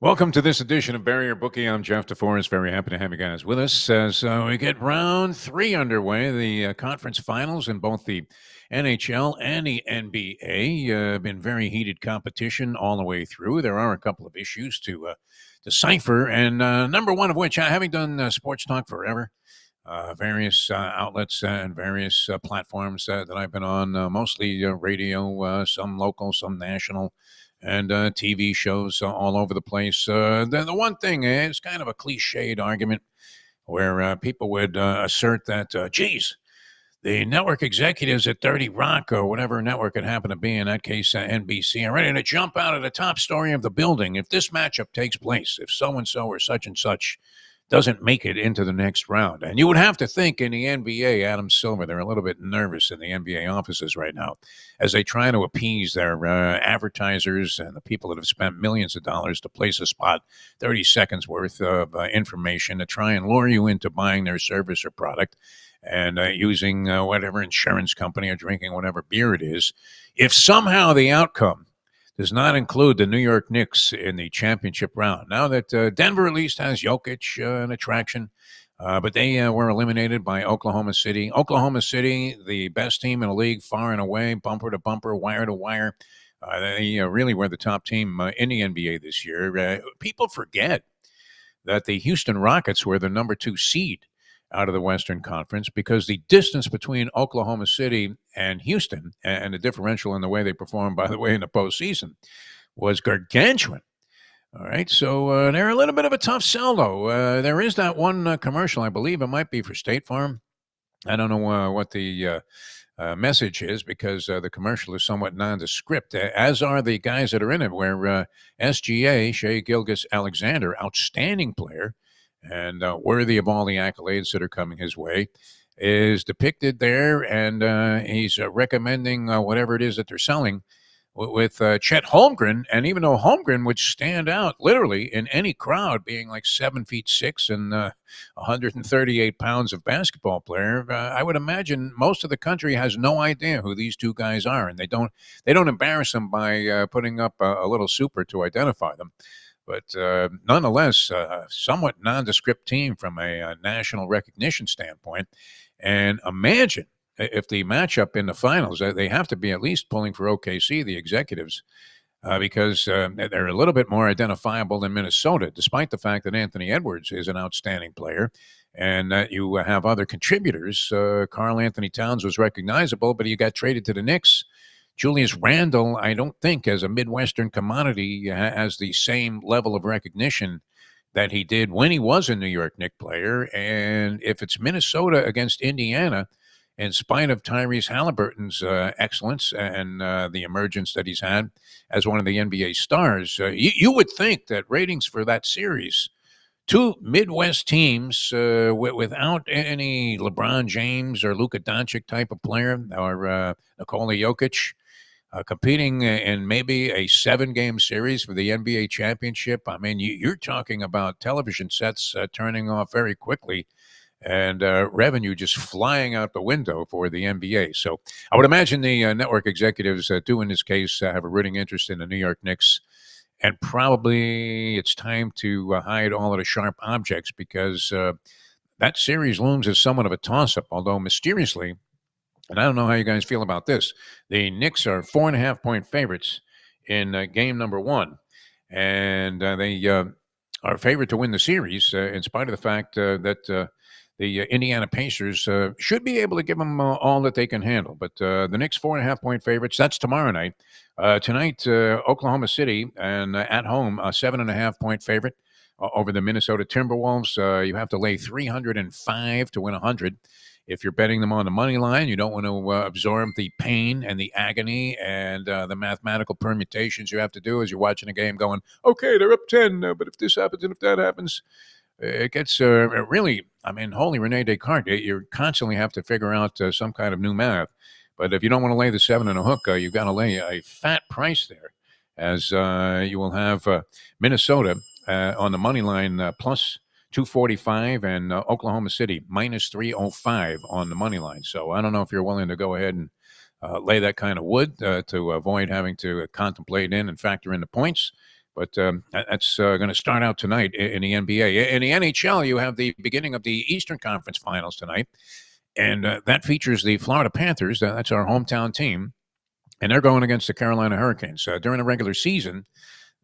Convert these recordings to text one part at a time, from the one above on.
Welcome to this edition of Bury Your Bookie. I'm Jeff DeForrest. Very happy to have you guys with us as we get round three underway. The conference finals in both the NHL and the NBA. Been very heated competition all the way through. There are a couple of issues to decipher, and number one of which, having done sports talk forever, various outlets and various platforms that I've been on, mostly radio, some local, some national, and TV shows all over the place. The one thing is kind of a cliched argument where people would assert that, geez, the network executives at 30 Rock or whatever network it happened to be, in that case, NBC, are ready to jump out of the top story of the building if this matchup takes place, if so-and-so or such and such doesn't make it into the next round. And you would have to think in the NBA, Adam Silver, they're a little bit nervous in the NBA offices right now as they try to appease their advertisers and the people that have spent millions of dollars to place a spot, 30 seconds worth of information to try and lure you into buying their service or product and using whatever insurance company or drinking whatever beer it is. If somehow the outcome does not include the New York Knicks in the championship round. Now that Denver at least has Jokic, an attraction, but they were eliminated by Oklahoma City. Oklahoma City, the best team in the league, far and away, bumper to bumper, wire to wire. They really were the top team in the NBA this year. People forget that the Houston Rockets were the number 2 seed out of the Western Conference because the distance between Oklahoma City and Houston and the differential in the way they performed, by the way, in the postseason was gargantuan. All right, so they're a little bit of a tough sell, though. There is that one commercial, I believe it might be for State Farm. I don't know what the message is because the commercial is somewhat nondescript, as are the guys that are in it, where SGA, Shea Gilgeous-Alexander, outstanding player, and worthy of all the accolades that are coming his way, is depicted there, and he's recommending whatever it is that they're selling with Chet Holmgren. And even though Holmgren would stand out literally in any crowd, being like 7'6" and 138 pounds of basketball player, I would imagine most of the country has no idea who these two guys are, and they don't embarrass them by putting up a little super to identify them. But nonetheless, somewhat nondescript team from a national recognition standpoint. And imagine if the matchup in the finals, they have to be at least pulling for OKC, the executives, because they're a little bit more identifiable than Minnesota, despite the fact that Anthony Edwards is an outstanding player and that you have other contributors. Karl Anthony Towns was recognizable, but he got traded to the Knicks. Julius Randle, I don't think, as a Midwestern commodity, has the same level of recognition that he did when he was a New York Knicks player. And if it's Minnesota against Indiana, in spite of Tyrese Halliburton's excellence and the emergence that he's had as one of the NBA stars, you would think that ratings for that series, two Midwest teams without any LeBron James or Luka Doncic type of player or Nikola Jokic, competing in maybe a 7-game series for the NBA championship. I mean, you're talking about television sets turning off very quickly and revenue just flying out the window for the NBA. So I would imagine the network executives do, in this case, have a rooting interest in the New York Knicks. And probably it's time to hide all of the sharp objects because that series looms as somewhat of a toss-up, although mysteriously, and I don't know how you guys feel about this, the Knicks are 4.5-point favorites in game number 1. And they are favored to win the series in spite of the fact that the Indiana Pacers should be able to give them all that they can handle. But the Knicks 4.5-point favorites, that's tomorrow night. Tonight, Oklahoma City, and at home, a 7.5-point favorite over the Minnesota Timberwolves. You have to lay 305 to win 100. If you're betting them on the money line, you don't want to absorb the pain and the agony and the mathematical permutations you have to do as you're watching a game going, okay, they're up 10, but if this happens and if that happens, it gets really, I mean, holy Rene Descartes, you constantly have to figure out some kind of new math. But if you don't want to lay the 7 and a hook, you've got to lay a fat price there, as you will have Minnesota on the money line plus 245 and Oklahoma City minus 305 on the money line. So I don't know if you're willing to go ahead and lay that kind of wood to avoid having to contemplate in and factor in the points. But that's going to start out tonight in the NBA. In the NHL, you have the beginning of the Eastern Conference Finals tonight, and that features the Florida Panthers. That's our hometown team, and they're going against the Carolina Hurricanes. During the regular season,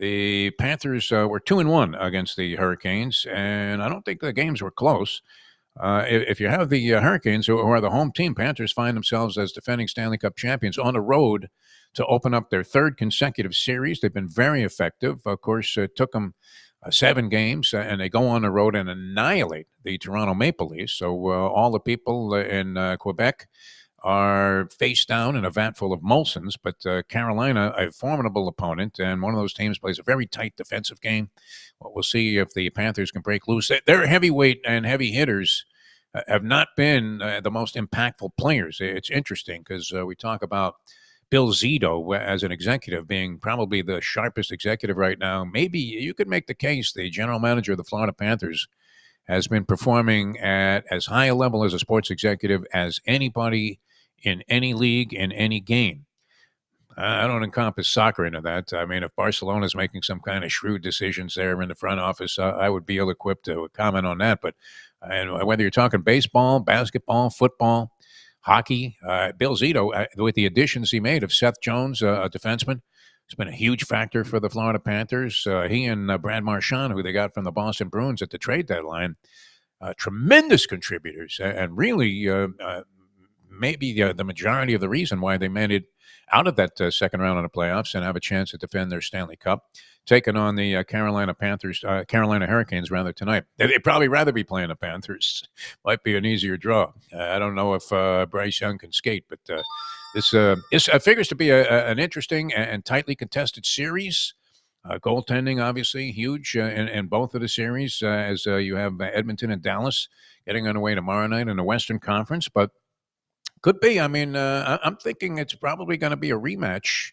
the Panthers were 2-1 against the Hurricanes, and I don't think the games were close. If you have the Hurricanes, who are the home team, Panthers find themselves as defending Stanley Cup champions on the road to open up their third consecutive series. They've been very effective. Of course, it took them 7 games, and they go on the road and annihilate the Toronto Maple Leafs. So all the people in Quebec are face down in a vat full of Molsons, but Carolina, a formidable opponent, and one of those teams plays a very tight defensive game. Well, we'll see if the Panthers can break loose. Their heavyweight and heavy hitters have not been the most impactful players. It's interesting because we talk about Bill Zito as an executive being probably the sharpest executive right now. Maybe you could make the case the general manager of the Florida Panthers has been performing at as high a level as a sports executive as anybody in any league, in any game. I don't encompass soccer into that. I mean, if Barcelona is making some kind of shrewd decisions there in the front office, I would be ill-equipped to comment on that. But whether you're talking baseball, basketball, football, hockey, Bill Zito, with the additions he made of Seth Jones, a defenseman, has been a huge factor for the Florida Panthers. He and Brad Marchand, who they got from the Boston Bruins at the trade deadline, tremendous contributors, and really maybe the majority of the reason why they made it out of that second round of the playoffs and have a chance to defend their Stanley Cup, taking on the Carolina Hurricanes rather tonight. They'd probably rather be playing the Panthers. Might be an easier draw. I don't know if Bryce Young can skate, but this figures to be an interesting and tightly contested series. Goaltending, obviously, huge in both of the series, as you have Edmonton and Dallas getting underway tomorrow night in the Western Conference. But could be. I mean, I'm thinking it's probably going to be a rematch.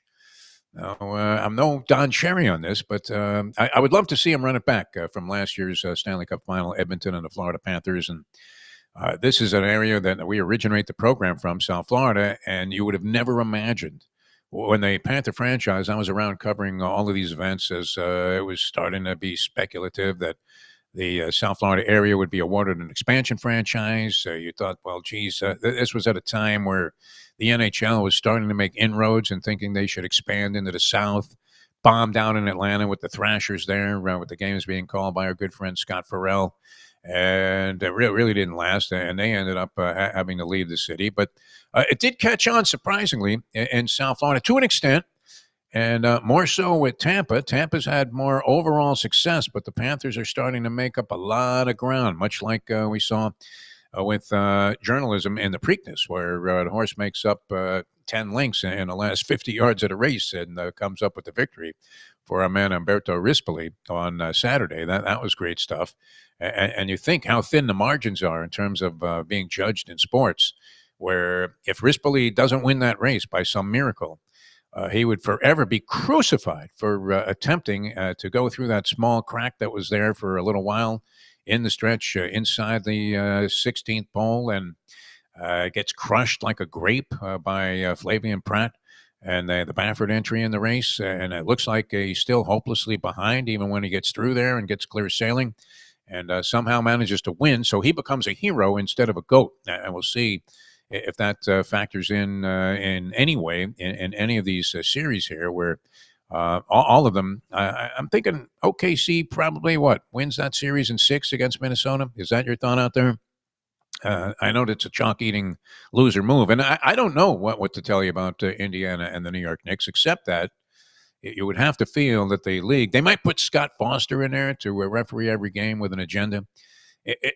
I'm no Don Cherry on this, but I would love to see him run it back from last year's Stanley Cup final, Edmonton and the Florida Panthers. And this is an area that we originate the program from, South Florida, and you would have never imagined when the Panther franchise, I was around covering all of these events as it was starting to be speculative that the South Florida area would be awarded an expansion franchise. You thought, well, geez, this was at a time where the NHL was starting to make inroads and thinking they should expand into the South. Bombed down in Atlanta with the Thrashers there, with the games being called by our good friend Scott Farrell. And it really didn't last, and they ended up having to leave the city. But it did catch on, surprisingly, in South Florida to an extent. And more so with Tampa. Tampa's had more overall success, but the Panthers are starting to make up a lot of ground, much like we saw with journalism in the Preakness, where the horse makes up 10 lengths in the last 50 yards of the race and comes up with the victory for our man Umberto Rispoli on Saturday. That was great stuff. And you think how thin the margins are in terms of being judged in sports, where if Rispoli doesn't win that race by some miracle, he would forever be crucified for attempting to go through that small crack that was there for a little while in the stretch inside the 16th pole and gets crushed like a grape by Flavian Pratt and the Baffert entry in the race. And it looks like he's still hopelessly behind even when he gets through there and gets clear sailing and somehow manages to win. So he becomes a hero instead of a goat. And we'll see if that factors in any way in any of these series here, where all of them, I'm thinking OKC probably wins that series in 6 against Minnesota. Is that your thought out there? I know that's a chalk-eating loser move, and I don't know what to tell you about Indiana and the New York Knicks, except that you would have to feel that the league, they might put Scott Foster in there to referee every game with an agenda.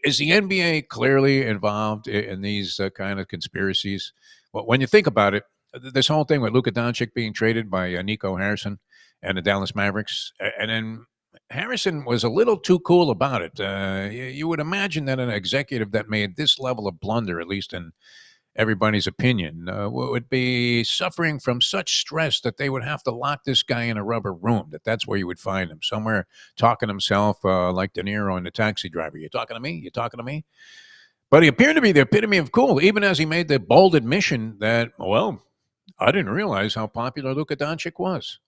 Is the NBA clearly involved in these kind of conspiracies? Well, when you think about it, this whole thing with Luka Doncic being traded by Nico Harrison and the Dallas Mavericks, and then Harrison was a little too cool about it. You would imagine that an executive that made this level of blunder, at least in everybody's opinion, would be suffering from such stress that they would have to lock this guy in a rubber room. That's where you would find him, somewhere talking to himself like De Niro in The Taxi Driver. You talking to me? You talking to me? But he appeared to be the epitome of cool, even as he made the bold admission that, well, I didn't realize how popular Luka Doncic was.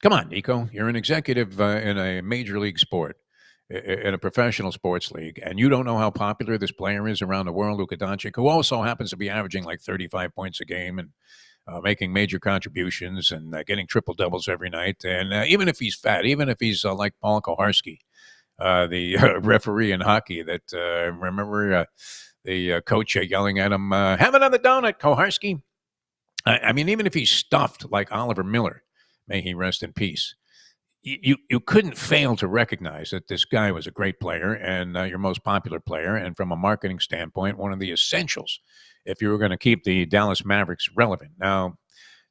Come on, Nico. You're an executive in a major league sport, in a professional sports league, and you don't know how popular this player is around the world, Luka Doncic, who also happens to be averaging like 35 points a game and making major contributions and getting triple doubles every night. And even if he's fat, even if he's like Paul Koharski, the referee in hockey, that remember the coach yelling at him, "Have another donut, Koharski." I mean, even if he's stuffed like Oliver Miller, may he rest in peace, you couldn't fail to recognize that this guy was a great player and your most popular player, and from a marketing standpoint, one of the essentials if you were going to keep the Dallas Mavericks relevant. Now,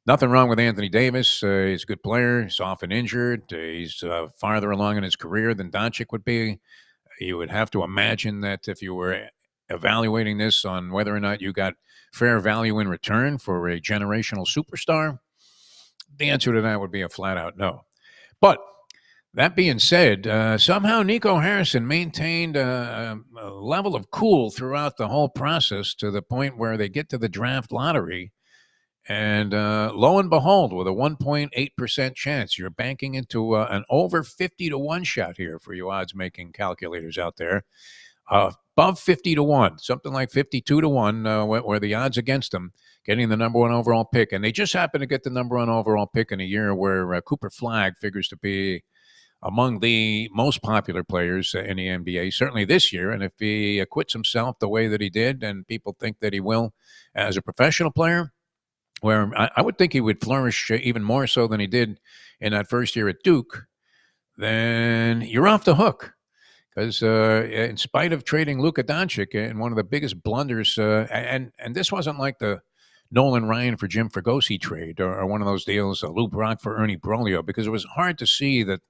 nothing wrong with Anthony Davis. He's a good player. He's often injured. He's farther along in his career than Doncic would be. You would have to imagine that if you were evaluating this on whether or not you got fair value in return for a generational superstar, the answer to that would be a flat out no. But that being said, somehow Nico Harrison maintained a level of cool throughout the whole process to the point where they get to the draft lottery. And lo and behold, with a 1.8% chance, you're banking into an over 50 to 1 shot here for you odds making calculators out there. Above 50 to 1, something like 52 to 1, where the odds against them getting the number one overall pick. And they just happen to get the number one overall pick in a year where Cooper Flagg figures to be among the most popular players in the NBA, certainly this year. And if he acquits himself the way that he did, and people think that he will as a professional player, where I would think he would flourish even more so than he did in that first year at Duke, then you're off the hook. Because in spite of trading Luka Doncic in one of the biggest blunders, and this wasn't like the Nolan Ryan for Jim Fregosi trade or one of those deals, Lou Brock for Ernie Broglio, because it was hard to see that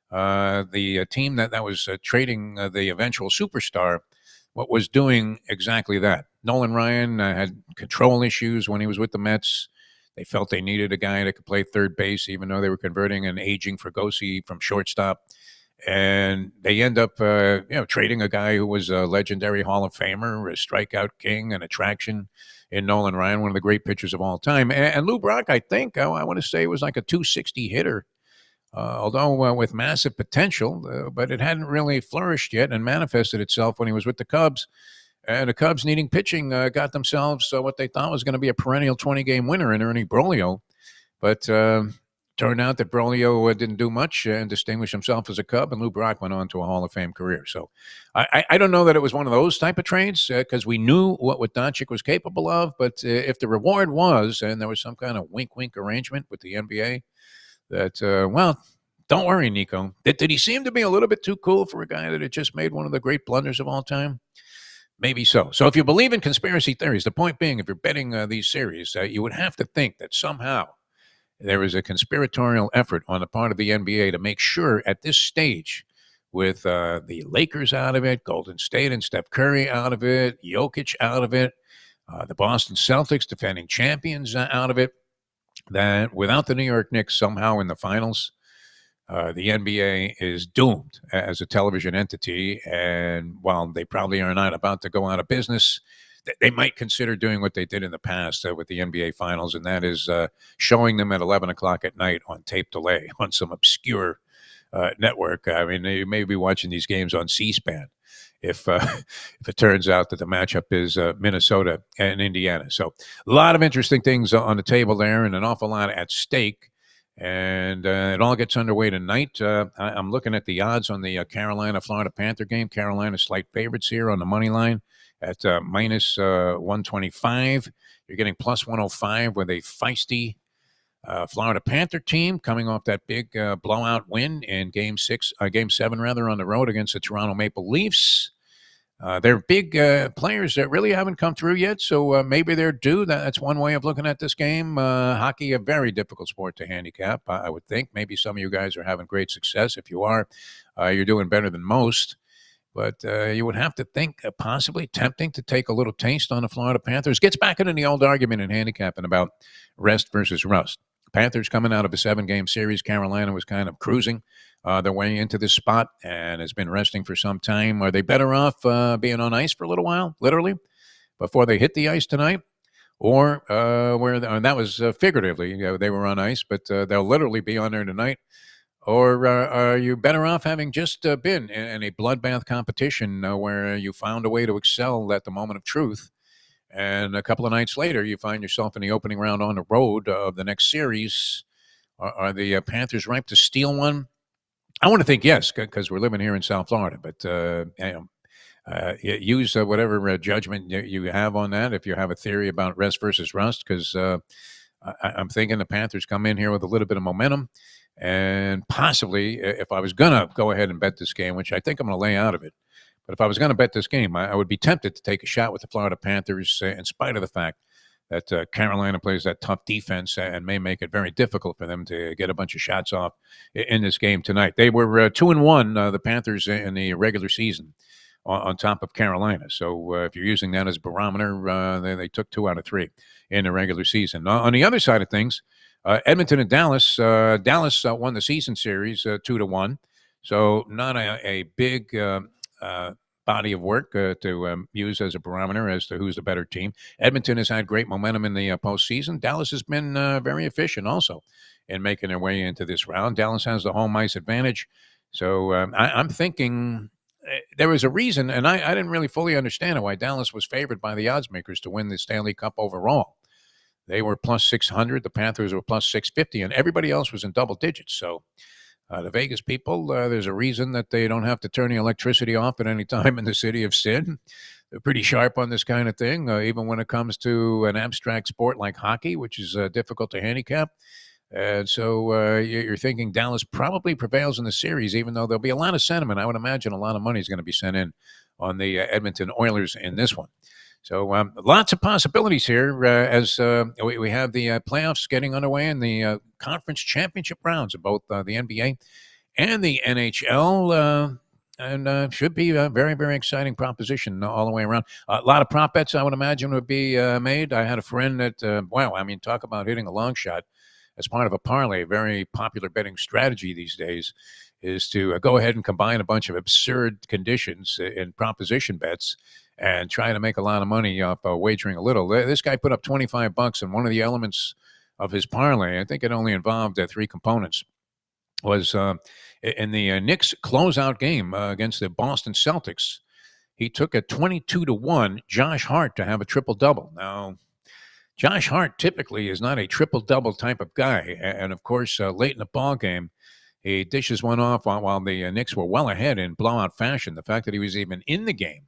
the team that was trading the eventual superstar what was doing exactly that. Nolan Ryan had control issues when he was with the Mets. They felt they needed a guy that could play third base, even though they were converting an aging Fregosi from shortstop. And they end up, trading a guy who was a legendary Hall of Famer, a strikeout king, an attraction in Nolan Ryan, one of the great pitchers of all time. And Lou Brock, I think, I want to say, was like a 260 hitter, although with massive potential, but it hadn't really flourished yet and manifested itself when he was with the Cubs. And the Cubs, needing pitching, got themselves what they thought was going to be a perennial 20-game winner in Ernie Broglio. But turned out that Broglio didn't do much and distinguished himself as a Cub, and Lou Brock went on to a Hall of Fame career. So I don't know that it was one of those type of trades because we knew what Doncic was capable of. But if the reward was, and there was some kind of wink-wink arrangement with the NBA, that, don't worry, Nico. Did he seem to be a little bit too cool for a guy that had just made one of the great blunders of all time? Maybe so. So if you believe in conspiracy theories, the point being, if you're betting these series, you would have to think that somehow there is a conspiratorial effort on the part of the NBA to make sure at this stage, with the Lakers out of it, Golden State and Steph Curry out of it, Jokic out of it, the Boston Celtics defending champions out of it, that without the New York Knicks somehow in the finals, the NBA is doomed as a television entity. And while they probably are not about to go out of business, they might consider doing what they did in the past with the NBA Finals, and that is showing them at 11 o'clock at night on tape delay on some obscure network. I mean, you may be watching these games on C-SPAN if it turns out that the matchup is Minnesota and Indiana. So a lot of interesting things on the table there and an awful lot at stake. And it all gets underway tonight. I'm looking at the odds on the Carolina-Florida Panther game. Carolina slight favorites here on the money line at minus 125. You're getting plus 105 with a feisty Florida Panther team coming off that big blowout win in Game 7 rather, on the road against the Toronto Maple Leafs. They're big players that really haven't come through yet, so maybe they're due. That's one way of looking at this game. Hockey, a very difficult sport to handicap, I would think. Maybe some of you guys are having great success. If you are, you're doing better than most. But you would have to think possibly tempting to take a little taste on the Florida Panthers. Gets back into the old argument in handicapping about rest versus rust. Panthers coming out of a 7-game series. Carolina was kind of cruising their way into this spot and has been resting for some time. Are they better off being on ice for a little while, literally, before they hit the ice tonight? or and that was figuratively. They were on ice, but they'll literally be on there tonight. Or are you better off having just been in a bloodbath competition where you found a way to excel at the moment of truth, and a couple of nights later you find yourself in the opening round on the road of the next series? Are the Panthers ripe to steal one? I want to think yes, because we're living here in South Florida. But use whatever judgment you have on that. If you have a theory about rest versus rust, because I'm thinking the Panthers come in here with a little bit of momentum, and possibly, if I was gonna go ahead and bet this game, which I think I'm gonna lay out of it, but if I was gonna bet this game, I would be tempted to take a shot with the Florida Panthers, in spite of the fact that Carolina plays that tough defense and may make it very difficult for them to get a bunch of shots off in this game tonight. They were 2-1, the Panthers, in the regular season, on top of Carolina. So if you're using that as a barometer, they took 2 out of 3 in the regular season. On the other side of things, Edmonton and Dallas. Dallas won the season series 2-1. So not a big uh, body of work to use as a barometer as to who's the better team. Edmonton has had great momentum in the postseason. Dallas has been very efficient also in making their way into this round. Dallas has the home ice advantage. So I'm thinking there was a reason, and I didn't really fully understand it, why Dallas was favored by the odds makers to win the Stanley Cup overall. They were plus 600. The Panthers were plus 650, and everybody else was in double digits. So the Vegas people, there's a reason that they don't have to turn the electricity off at any time in the city of sin. They're pretty sharp on this kind of thing, even when it comes to an abstract sport like hockey, which is difficult to handicap. And so you're thinking Dallas probably prevails in the series, even though there'll be a lot of sentiment. I would imagine a lot of money is going to be sent in on the Edmonton Oilers in this one. So lots of possibilities here as we have the playoffs getting underway in the conference championship rounds of both the NBA and the NHL. And should be a very, very exciting proposition all the way around. A lot of prop bets, I would imagine, would be made. I had a friend that, wow, I mean, talk about hitting a long shot as part of a parlay. A very popular betting strategy these days is to go ahead and combine a bunch of absurd conditions in proposition bets and try to make a lot of money off wagering a little. This guy put up $25, and one of the elements of his parlay, I think it only involved 3 components, was in the Knicks closeout game against the Boston Celtics. He took a 22-1 Josh Hart to have a triple-double. Now, Josh Hart typically is not a triple-double type of guy. And of course, late in the ball game, he dishes one off while the Knicks were well ahead in blowout fashion. The fact that he was even in the game,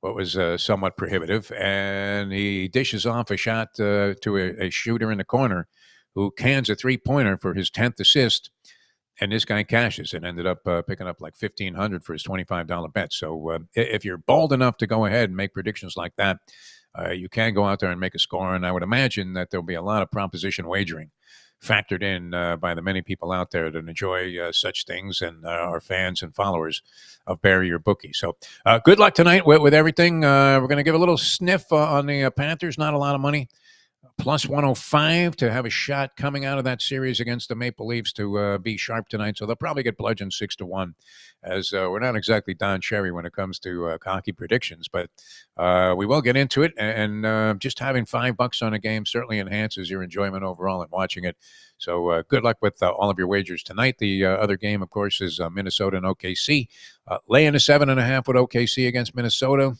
what was somewhat prohibitive, and he dishes off a shot to a shooter in the corner who cans a three-pointer for his 10th assist, and this guy cashes and ended up picking up like $1,500 for his $25 bet. So if you're bold enough to go ahead and make predictions like that, you can go out there and make a score, and I would imagine that there'll be a lot of proposition wagering factored in by the many people out there that enjoy such things and are fans and followers of Bury Your Bookie. So good luck tonight with everything. We're going to give a little sniff on the Panthers. Not a lot of money. Plus 105 to have a shot coming out of that series against the Maple Leafs to be sharp tonight. So they'll probably get bludgeoned 6-1, as we're not exactly Don Cherry when it comes to hockey predictions. But we will get into it, and just having $5 on a game certainly enhances your enjoyment overall in watching it. So good luck with all of your wagers tonight. The other game, of course, is Minnesota and OKC. Laying a 7.5 with OKC against Minnesota.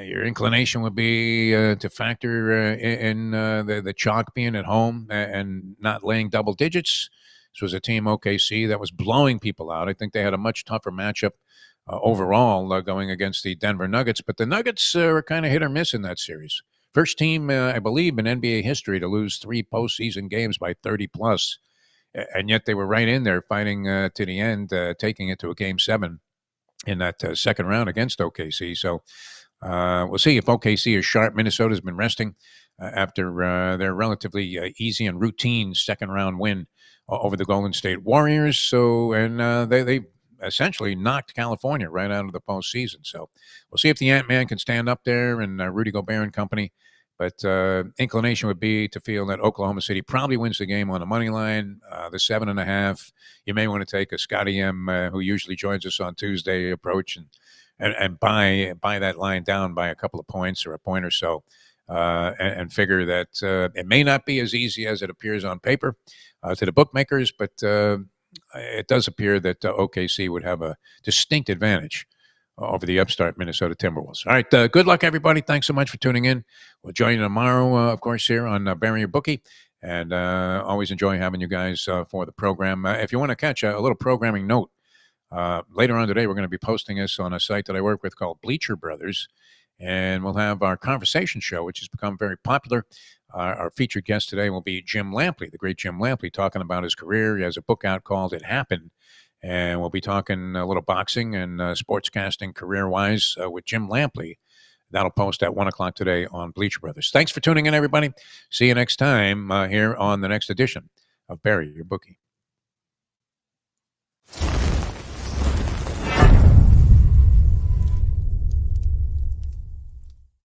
Your inclination would be to factor in the chalk being at home and not laying double digits. This was a team, OKC, that was blowing people out. I think they had a much tougher matchup overall going against the Denver Nuggets. But the Nuggets were kind of hit or miss in that series. First team, I believe, in NBA history to lose 3 postseason games by 30+. And yet they were right in there fighting to the end, taking it to a Game 7 in that second round against OKC. So we'll see if OKC is sharp. Minnesota's been resting after their relatively easy and routine second-round win over the Golden State Warriors. So, and they essentially knocked California right out of the postseason. So we'll see if the Ant-Man can stand up there and Rudy Gobert and company. But inclination would be to feel that Oklahoma City probably wins the game on the money line. The 7.5, you may want to take a Scotty M, who usually joins us on Tuesday, approach and buy that line down by a couple of points or a point or so. and figure that it may not be as easy as it appears on paper to the bookmakers, but it does appear that OKC would have a distinct advantage over the upstart Minnesota Timberwolves. All right, good luck, everybody. Thanks so much for tuning in. We'll join you tomorrow, of course, here on Bury Your Bookie. And always enjoy having you guys for the program. If you want to catch a little programming note, later on today, we're going to be posting this on a site that I work with called Bleacher Brothers. And we'll have our conversation show, which has become very popular. Our featured guest today will be Jim Lampley, the great Jim Lampley, talking about his career. He has a book out called It Happened. And we'll be talking a little boxing and sportscasting career-wise with Jim Lampley. That'll post at 1 o'clock today on Bleacher Brothers. Thanks for tuning in, everybody. See you next time here on the next edition of Bury Your Bookie.